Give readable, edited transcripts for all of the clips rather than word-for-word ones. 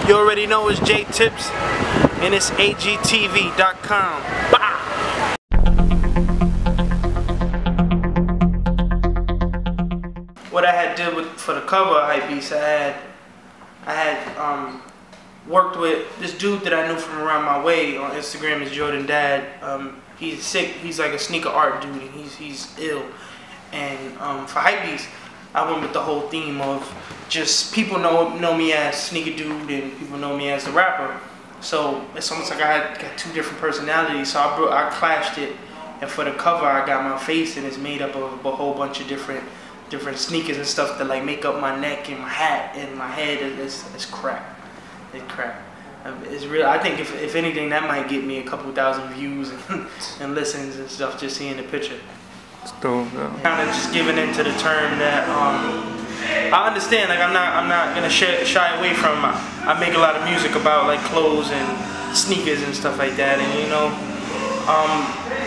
You already know it's J Tips, and it's AGTV.com. What I had did for the cover of HypeBeast, I had worked with this dude that I knew from around my way on Instagram. Is Jordan Dad. He's sick. He's like a sneaker art dude, and he's ill. And for HypeBeast, I went with the whole theme of just people know me as sneaker dude, and people know me as the rapper. So it's almost like I got two different personalities. So I clashed it, and for the cover, I got my face, and it's made up of a whole bunch of different sneakers and stuff that like make up my neck and my hat and my head. It's crap. It's crap. It's real. I think if anything, that might get me a couple thousand views and listens and stuff just seeing the picture. Dope, kind of just giving into the term that I understand. Like I'm not gonna shy away from. I make a lot of music about like clothes and sneakers and stuff like that, and you know,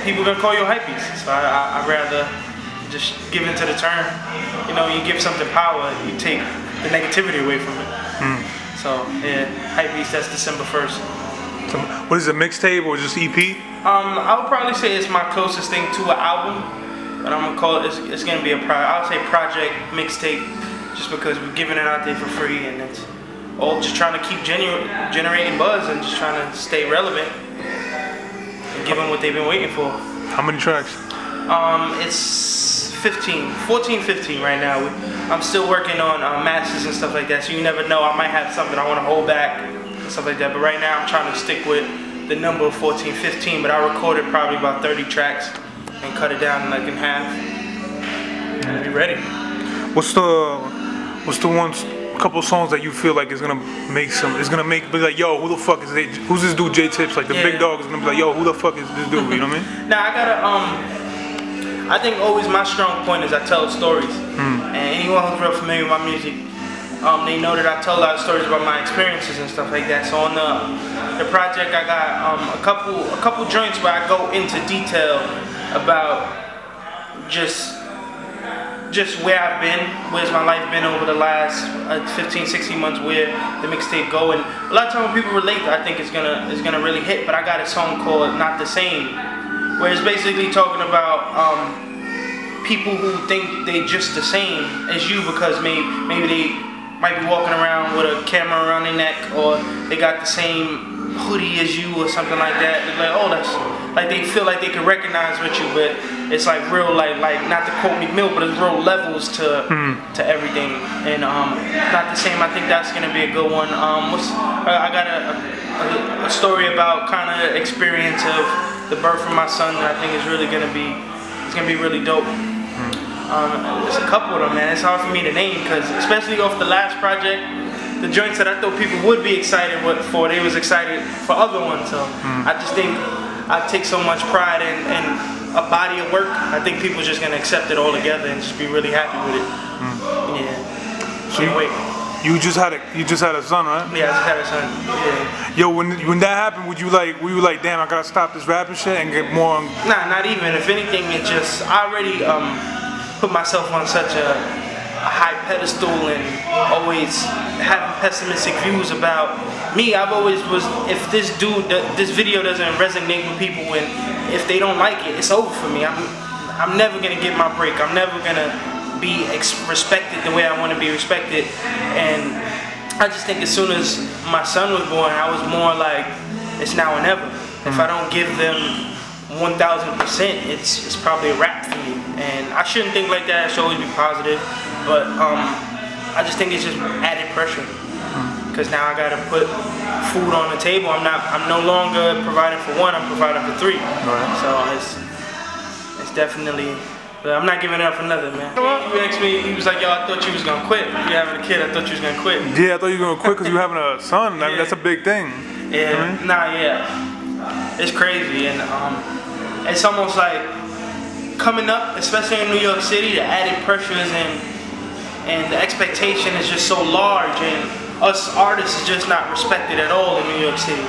people gonna call you a HypeBeast. So I'd rather just give into the term. You know, you give something power, you take the negativity away from it. So yeah, HypeBeast. That's December 1st. So, what is it, mixtape or just EP? I would probably say it's my closest thing to an album. But I'm gonna call it. It's gonna be I'll say project mixtape, just because we're giving it out there for free, and it's all just trying to keep generating buzz and just trying to stay relevant and give them what they've been waiting for. How many tracks? It's 14, 15 right now. I'm still working on masters and stuff like that, so you never know. I might have something I want to hold back and stuff like that. But right now I'm trying to stick with the number of 14, 15. But I recorded probably about 30 tracks. And cut it down like in half, and be ready. What's the couple songs that you feel like is gonna be like, yo, who the fuck who's this dude J Tips? Like the big dog is gonna be like, yo, who the fuck is this dude? You know what I mean? Now I gotta I think always my strong point is I tell stories, and anyone who's real familiar with my music, they know that I tell a lot of stories about my experiences and stuff like that. So on the project, I got a couple joints where I go into detail about just where I've been, where's my life been over the last 15, 16 months, where the mixtape go. And a lot of times when people relate, I think it's gonna really hit. But I got a song called Not the Same, where it's basically talking about people who think they just the same as you because maybe they might be walking around with a camera around their neck, or they got the same hoodie as you or something like that. They're like, oh, that's like they feel like they can recognize with you, but it's like real, like not to quote Meek Mill, but it's real levels to everything. And Not the Same. I think that's gonna be a good one. I got a story about kind of experience of the birth of my son that I think is really gonna be really dope. There's a couple of them, man. It's hard for me to name because, especially off the last project, the joints that I thought people would be excited for, they was excited for other ones. So I just think I take so much pride in a body of work. I think people are just gonna accept it all together and just be really happy with it. Yeah. So can't wait. You just had a son, right? Yeah, I just had a son. Yeah. Yo, when that happened, were you like, damn, I gotta stop this rapping shit and get more on? Nah, not even. If anything, it just I already put myself on such a high pedestal and always having pessimistic views about me. I've always was, if this video doesn't resonate with people and if they don't like it, it's over for me. I'm never gonna get my break. I'm never gonna be respected the way I want to be respected. And I just think as soon as my son was born, I was more like, it's now or never. If I don't give them 1000%, it's probably a wrap for me. And I shouldn't think like that. I should always be positive. But I just think it's just added pressure. Because now I gotta put food on the table. I'm no longer providing for one, I'm providing for three. So it's definitely, but I'm not giving up for nothing, man. He asked me, he was like, yo, I thought you was gonna quit. You having a kid, I thought you was gonna quit. Yeah, I thought you were gonna quit because you having a son. I mean, that's a big thing. Yeah, it's crazy. And it's almost like coming up, especially in New York City, the added pressures and the expectation is just so large, and us artists is just not respected at all in New York City.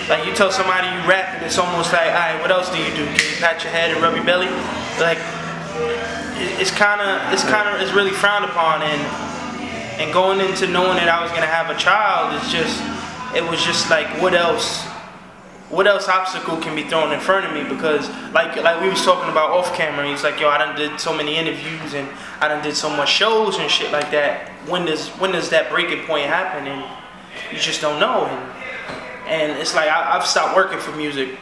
Like you tell somebody you rap and it's almost like, alright, what else do you do? Can you pat your head and rub your belly? Like it's really frowned upon, and going into knowing that I was gonna have a child is just it was just like, what else obstacle can be thrown in front of me? Because like we was talking about off camera, he's like, yo, I done did so many interviews and I done did so much shows and shit like that. When does that breaking point happen? And you just don't know. And it's like I've stopped working for music.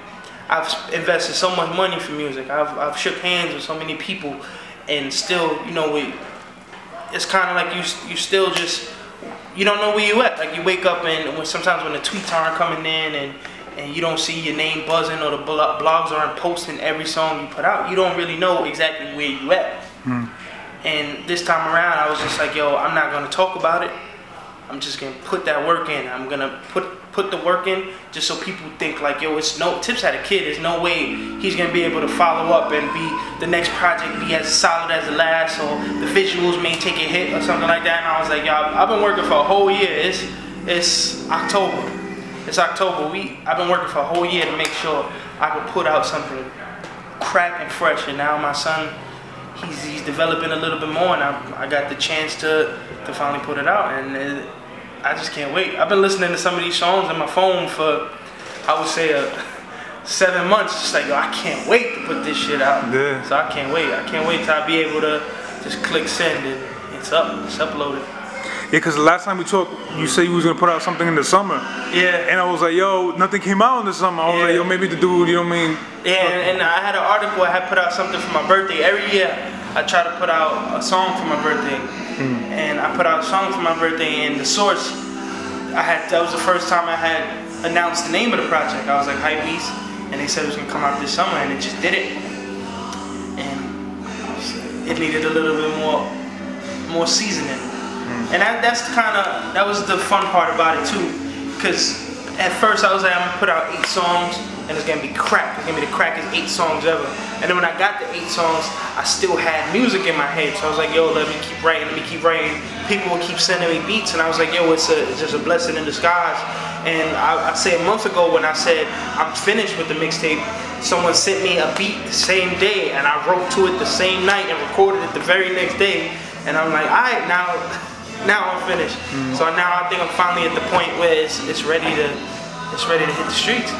I've invested so much money for music. I've shook hands with so many people, and still, you know, it's kind of like you still just, you don't know where you at. Like you wake up and sometimes when the tweets aren't coming in and you don't see your name buzzing or the blogs aren't posting every song you put out, you don't really know exactly where you at. And this time around, I was just like, yo, I'm not gonna talk about it. I'm just gonna put that work in. I'm gonna put the work in just so people think like, yo, it's no, Tips had a kid. There's no way he's gonna be able to follow up and be the next project be as solid as the last, or the visuals may take a hit or something like that. And I was like, yo, I've been working for a whole year. It's October. It's October. I've been working for a whole year to make sure I could put out something crack and fresh. And now my son, he's developing a little bit more, and I got the chance to finally put it out, and I just can't wait. I've been listening to some of these songs on my phone for, I would say, 7 months. Just like, yo, I can't wait to put this shit out. Yeah. So I can't wait. I can't wait till I be able to just click send and it's up. It's uploaded. Yeah, because the last time we talked, you said you was going to put out something in the summer. Yeah. And I was like, yo, nothing came out in the summer. I was like, yo, maybe the dude, you know what I mean? Yeah, and I had an article, I had put out something for my birthday. Every year, I try to put out a song for my birthday. And I put out a song for my birthday, and the source, that was the first time I had announced the name of the project. I was like, HypeBeast, and they said it was going to come out this summer, and it just did it. And it needed a little bit more seasoning. And that was the fun part about it too, because at first I was like, I'm gonna put out 8 songs and it's gonna be crack. It's gonna be the crackest 8 songs ever. And then when I got the 8 songs, I still had music in my head. So I was like, yo, let me keep writing. People would keep sending me beats, and I was like, yo, it's just a blessing in disguise. And I say a month ago when I said I'm finished with the mixtape, someone sent me a beat the same day, and I wrote to it the same night and recorded it the very next day. And I'm like, all right, now I'm finished. So now I think I'm finally at the point where it's ready to hit the streets.